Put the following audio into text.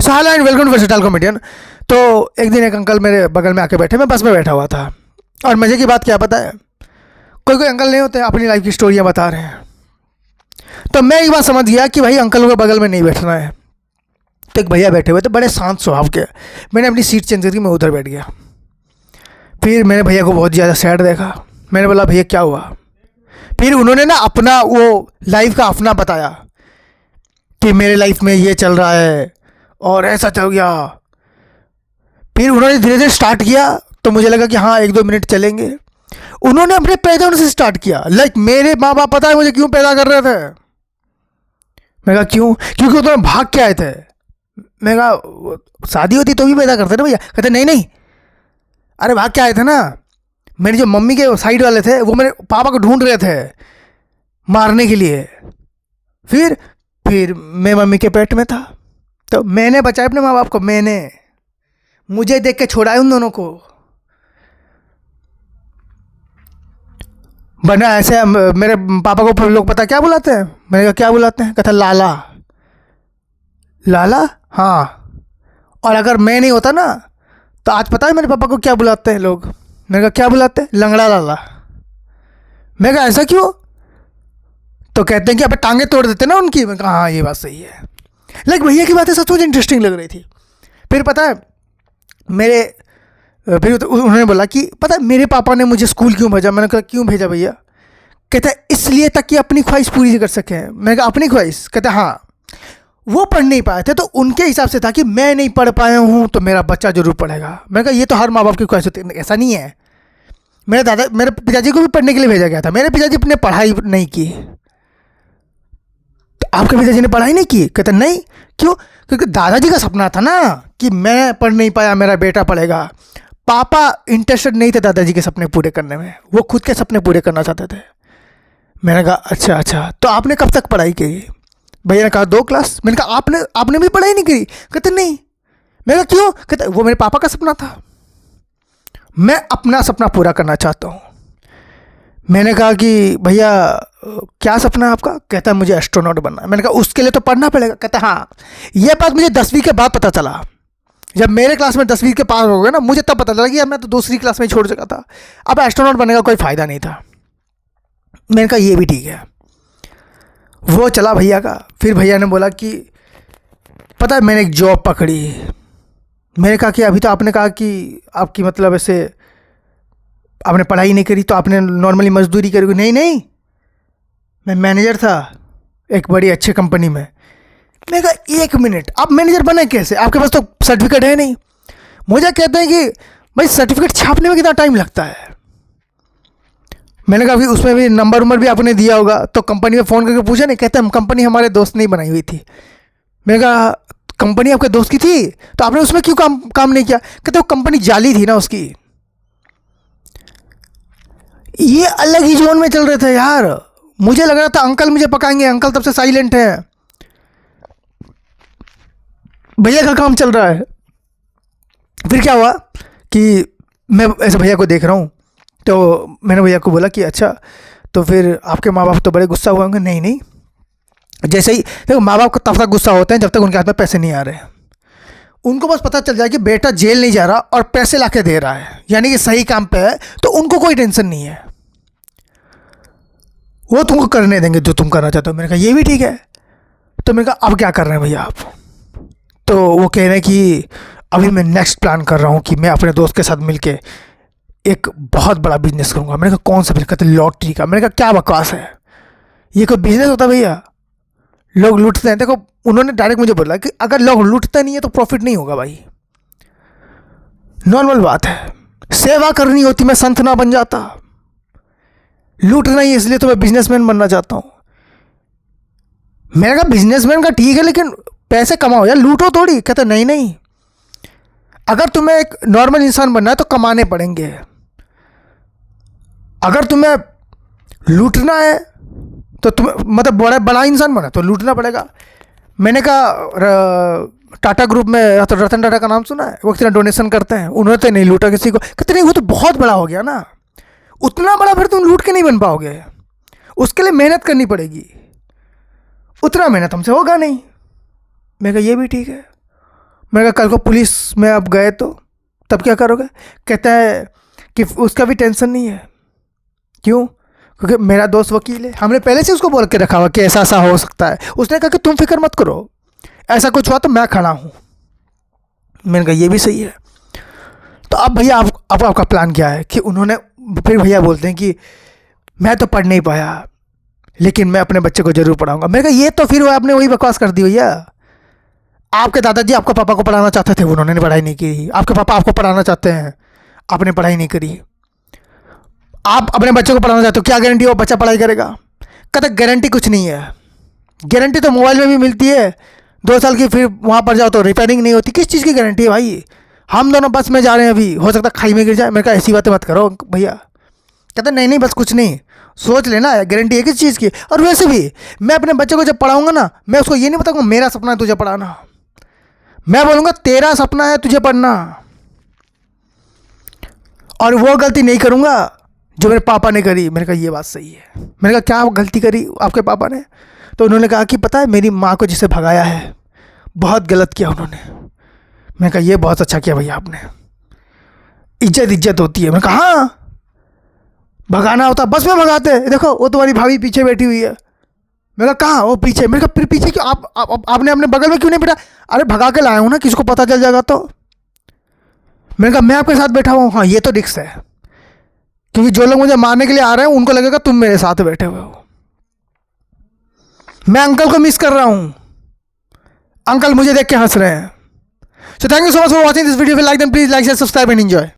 So hello and welcome to versatile comedian. तो एक दिन एक अंकल मेरे बगल में आके बैठे, मैं बस में बैठा हुआ था और मज़े की बात क्या पता है, कोई कोई अंकल नहीं होते अपनी लाइफ की स्टोरियाँ बता रहे हैं। तो मैं एक बात समझ गया कि भाई अंकलों के बगल में नहीं बैठना है। तो एक भैया बैठे हुए थे बड़े शांत स्वभाव के, मैंने अपनी सीट चेंज करके मैं उधर बैठ गया। फिर मैंने भैया को बहुत ज़्यादा सैड देखा। मैंने बोला भैया क्या हुआ। फिर उन्होंने ना अपना वो लाइफ का अपना बताया कि मेरे लाइफ में ये चल रहा है और ऐसा चल गया। फिर उन्होंने धीरे धीरे स्टार्ट किया तो मुझे लगा कि हाँ 1-2 मिनट चलेंगे। उन्होंने अपने पैदा होने से स्टार्ट किया। लाइक मेरे माँ बाप पता है मुझे क्यों पैदा कर रहे थे। मैं कहा क्यों, क्योंकि उन्होंने भाग के आए थे। मैं कहा शादी होती तो भी पैदा करते ना भैया। कहते नहीं नहीं, अरे भाग के आए थे ना। मेरी जो मम्मी के साइड वाले थे वो मेरे पापा को ढूंढ रहे थे मारने के लिए। फिर मैं मम्मी के पेट में था तो मैंने बचाया अपने माँ बाप को। मुझे देख के छोड़ा है उन दोनों को। बना ऐसे मेरे पापा को लोग पता क्या बुलाते हैं। मैंने कहा क्या बुलाते हैं। कहता लाला। लाला हाँ। और अगर मैं नहीं होता ना तो आज पता है मेरे पापा को क्या बुलाते हैं लोग। मैंने कहा क्या बुलाते हैं। लंगड़ा लाला। मैं कहा ऐसा क्यों। तो कहते हैं कि अब टांगे तोड़ देते ना उनकी। मैं कहा हाँ ये बात सही है। लाइक भैया की बातें सच मुझे इंटरेस्टिंग लग रही थी। फिर पता है फिर उन्होंने बोला कि पता है मेरे पापा ने मुझे स्कूल क्यों भेजा। मैंने कहा क्यों भेजा भैया। कहता है इसलिए ताकि अपनी ख्वाहिश पूरी कर सकें। मैंने कहा अपनी ख्वाहिश। कहता है हाँ वो पढ़ नहीं पाए थे तो उनके हिसाब से था कि मैं नहीं पढ़ पाया हूँ तो मेरा बच्चा जरूर पढ़ेगा। मैंने कहा ये तो हर माँ बाप की ख्वाहिश होती है। ऐसा नहीं है। मेरे पिताजी को भी पढ़ने के लिए भेजा गया था। मेरे पिताजी ने पढ़ाई नहीं की। तो आपके पिताजी ने पढ़ाई नहीं की। कहते नहीं क्यों। क्योंकि दादाजी का सपना था ना कि मैं पढ़ नहीं पाया मेरा बेटा पढ़ेगा। पापा इंटरेस्टेड नहीं थे दादाजी के सपने पूरे करने में, वो खुद के सपने पूरे करना चाहते थे। मैंने कहा अच्छा तो आपने कब तक पढ़ाई की। भैया ने कहा 2 क्लास। मैंने कहा आपने भी पढ़ाई नहीं करी। कहते नहीं। मैंने कहा क्यों। कहते वो मेरे पापा का सपना था, मैं अपना सपना पूरा करना चाहता हूँ। मैंने कहा कि भैया क्या सपना है आपका। कहता है मुझे एस्ट्रोनॉट बनना है। मैंने कहा उसके लिए तो पढ़ना पड़ेगा। कहता हाँ ये बात मुझे 10वीं के बाद पता चला। जब मेरे क्लास में 10वीं के पास हो गए ना मुझे तब पता चला कि यार मैं तो दूसरी क्लास में ही छोड़ चुका था। अब एस्ट्रोनॉट बनने का कोई फ़ायदा नहीं था। मैंने कहा ये भी ठीक है। वो चला भैया का। फिर भैया ने बोला कि पता है मैंने एक जॉब पकड़ी। मैंने कहा कि अभी तो आपने कहा कि आपकी मतलब ऐसे आपने पढ़ाई नहीं करी तो आपने नॉर्मली मजदूरी करी। नहीं मैं मैनेजर था एक बड़ी अच्छी कंपनी में। मैं कहा 1 मिनट आप मैनेजर बने कैसे, आपके पास तो सर्टिफिकेट है नहीं। मुझे कहते हैं कि भाई सर्टिफिकेट छापने में कितना टाइम लगता है। मैंने कहा उसमें भी नंबर भी आपने दिया होगा। तो कंपनी में फ़ोन करके पूछा नहीं। कहते हम कंपनी हमारे दोस्त नहीं बनाई हुई थी। मैंने कहा कंपनी आपके दोस्त की थी तो आपने उसमें क्यों काम नहीं किया। कहते वो कंपनी जाली थी ना उसकी। ये अलग ही जोन में चल रहे थे यार। मुझे लग रहा था अंकल मुझे पकाएंगे। अंकल तब से साइलेंट है। भैया का काम चल रहा है। फिर क्या हुआ कि मैं ऐसे भैया को देख रहा हूँ तो मैंने भैया को बोला कि अच्छा तो फिर आपके माँ बाप तो बड़े गुस्सा हुए होंगे। नहीं जैसे ही देखो माँ बाप को तब तक गुस्सा होते हैं जब तक उनके हाथ में पैसे नहीं आ रहे। उनको बस पता चल जाए कि बेटा जेल नहीं जा रहा और पैसे ला के दे रहा है यानी कि सही काम पे है तो उनको कोई टेंशन नहीं है। वो तुमको करने देंगे जो तुम करना चाहते हो। मैंने कहा ये भी ठीक है। तो मैंने कहा अब क्या कर रहे हैं भैया आप। तो वो कह रहे हैं कि अभी मैं नेक्स्ट प्लान कर रहा हूँ कि मैं अपने दोस्त के साथ मिलके एक बहुत बड़ा बिजनेस करूँगा। मैंने कहा कौन सा बिजनेस। कहते लॉटरी का। मैंने कहा क्या बकवास है, ये कोई बिजनेस होता है भैया। लोग लूटते हैं। देखो उन्होंने डायरेक्ट मुझे बोला कि अगर लोग लूटते नहीं है तो प्रॉफिट नहीं होगा भाई, नॉर्मल बात है। सेवा करनी होती मैं संत ना बन जाता। लूटना ही इसलिए तो मैं बिजनेसमैन बनना चाहता हूँ। मैंने कहा बिजनेसमैन का ठीक है लेकिन पैसे कमाओ यार, लूटो थोड़ी। कहते नहीं अगर तुम्हें एक नॉर्मल इंसान बनना है तो कमाने पड़ेंगे। अगर तुम्हें लूटना है तो तुम्हें मतलब बड़ा इंसान बना तो लूटना पड़ेगा। मैंने कहा टाटा ग्रुप में रतन टाटा का नाम सुना है। वो कितना डोनेशन करते हैं। उन्होंने तो नहीं लूटा किसी को। कहते नहीं वो तो बहुत बड़ा हो गया ना, उतना बड़ा फिर तुम लूट के नहीं बन पाओगे, उसके लिए मेहनत करनी पड़ेगी। उतना मेहनत हमसे होगा नहीं। मैं कहा ये भी ठीक है। मैंने कहा कल को पुलिस में आप गए तो तब क्या करोगे? कहता है कि उसका भी टेंशन नहीं है। क्यों? क्योंकि मेरा दोस्त वकील है, हमने पहले से उसको बोल के रखा हुआ कि ऐसा ऐसा हो सकता है। उसने कहा कि तुम फिक्र मत करो, ऐसा कुछ हुआ तो मैं खड़ा हूँ। मैंने कहा ये भी सही है। तो अब भैया अब आपका प्लान क्या है? कि उन्होंने फिर भैया बोलते हैं कि मैं तो पढ़ नहीं पाया लेकिन मैं अपने बच्चे को जरूर पढ़ाऊंगा। मैंने कहा ये तो फिर आपने वही बकवास कर दी भैया। आपके दादाजी आपके पापा को पढ़ाना चाहते थे, उन्होंने पढ़ाई नहीं की। आपके पापा आपको पढ़ाना चाहते हैं, आपने पढ़ाई नहीं करी। आप अपने बच्चे को पढ़ाना चाहते हो, क्या गारंटी वो बच्चा पढ़ाई करेगा? कहते गारंटी कुछ नहीं है, गारंटी तो मोबाइल में भी मिलती है 2 साल की, फिर वहाँ पर जाओ तो रिपेयरिंग नहीं होती। किस चीज़ की गारंटी है भाई? हम दोनों बस में जा रहे हैं, अभी हो सकता है खाई में गिर जाए। मैंने कहा ऐसी बातें मत करो भैया। कहते नहीं बस कुछ नहीं, सोच लेना गारंटी है किस चीज़ की। और वैसे भी मैं अपने बच्चे को जब पढ़ाऊंगा ना, मैं उसको ये नहीं बताऊंगा मेरा सपना है तुझे पढ़ाना, मैं बोलूँगा तेरा सपना है तुझे पढ़ना। और वो गलती नहीं करूँगा जो मेरे पापा ने करी। मैंने कहा ये बात सही है। मैंने कहा क्या गलती करी आपके पापा ने? तो उन्होंने कहा कि पता है मेरी माँ को जिसे भगाया है बहुत गलत किया उन्होंने। मैंने कहा ये बहुत अच्छा किया भैया आपने, इज्जत होती है। मैंने कहा हाँ, भगाना होता बस में भगाते हैं। देखो वो तुम्हारी भाभी पीछे बैठी हुई है। मैंने कहा कहाँ? वो पीछे। मैंने कहा फिर पीछे क्यों? आपने अपने बगल में क्यों नहीं बैठा? अरे भगा के लाया हूँ ना, किसी को पता चल जाएगा तो। मैंने कहा मैं आपके साथ बैठा हुआ हूँ। हाँ ये तो रिस्क है, क्योंकि जो लोग मुझे मारने के लिए आ रहे हैं उनको लगेगा तुम मेरे साथ बैठे हुए हो। मैं अंकल को मिस कर रहा हूँ, अंकल मुझे देख के हंस रहे हैं। So thank you so much for watching this video. Like then please like share subscribe and enjoy.